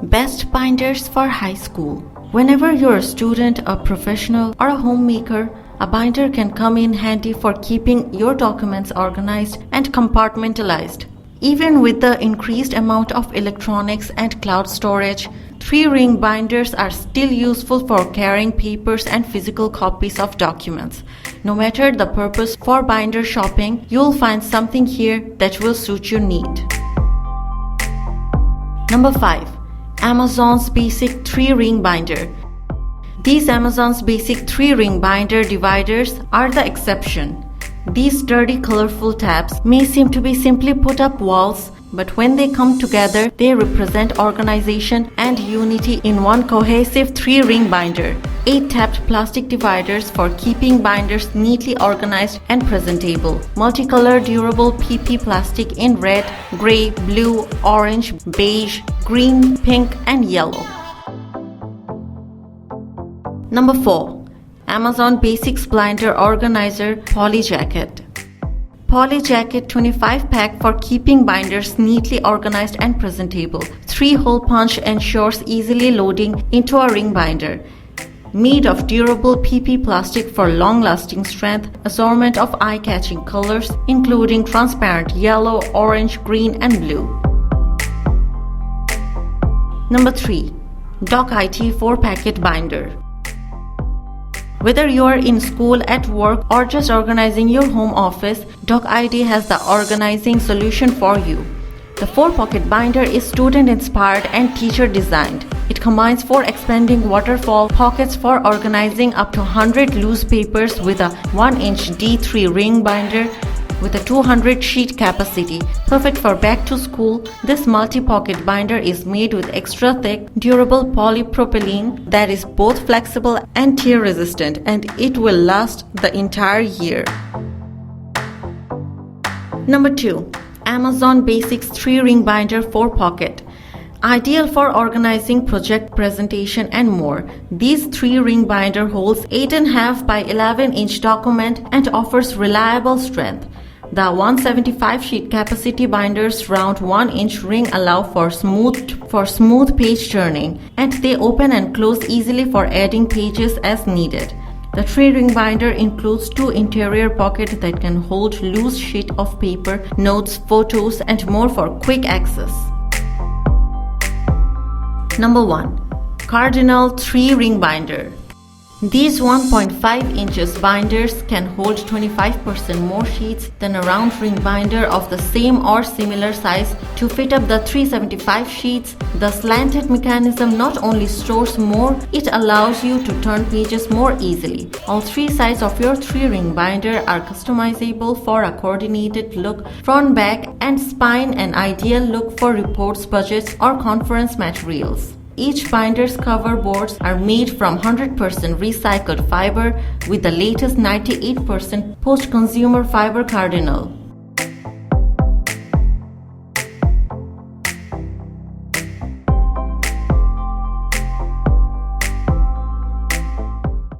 Best binders for high school. Whenever you're a student, a professional, or a homemaker, a binder can come in handy for keeping your documents organized and compartmentalized. Even with the increased amount of electronics and cloud storage, 3-ring binders are still useful for carrying papers and physical copies of documents. No matter the purpose for binder shopping, you'll find something here that will suit your need. Number 5. Amazon's Basic 3-ring binder. These Amazon's Basic 3-ring binder dividers are the exception. These sturdy, colorful tabs may seem to be simply put up walls, but when they come together, they represent organization and unity in one cohesive 3-ring binder. 8-tapped plastic dividers for keeping binders neatly organized and presentable. Multicolor durable PP plastic in red, gray, blue, orange, beige, green, pink, and yellow. Number 4. Amazon Basics Binder Organizer Poly Jacket. Poly Jacket 25-pack for keeping binders neatly organized and presentable. 3-hole punch ensures easily loading into a ring binder. Made of durable PP plastic for long-lasting strength, assortment of eye-catching colors including transparent yellow, orange, green, and blue. Number 3. DocIt 4-packet binder. Whether you are in school, at work, or just organizing your home office, DocIt has the organizing solution for you. The 4-pocket binder is student-inspired and teacher-designed. It combines 4 expanding waterfall pockets for organizing up to 100 loose papers with a 1-inch D3 ring binder with a 200-sheet capacity. Perfect for back to school, this multi-pocket binder is made with extra thick, durable polypropylene that is both flexible and tear-resistant, and it will last the entire year. Number 2. Amazon Basics 3-ring binder 4-pocket. Ideal for organizing project presentation and more. These 3-ring binder holds 8.5 by 11-inch document and offers reliable strength. The 175-sheet capacity binders round 1-inch ring allow for smooth page turning, and they open and close easily for adding pages as needed. The 3-ring binder includes 2 interior pockets that can hold loose sheet of paper, notes, photos, and more for quick access. Number 1. Cardinal 3-ring binder. These 1.5 inches binders can hold 25% more sheets than a round ring binder of the same or similar size to fit up the 375 sheets. The slanted mechanism not only stores more, it allows you to turn pages more easily. All 3 sides of your 3-ring binder are customizable for a coordinated look, front, back, and spine, an ideal look for reports, budgets, or conference materials. Each binder's cover boards are made from 100% recycled fiber with the latest 98% post-consumer fiber Cardinal.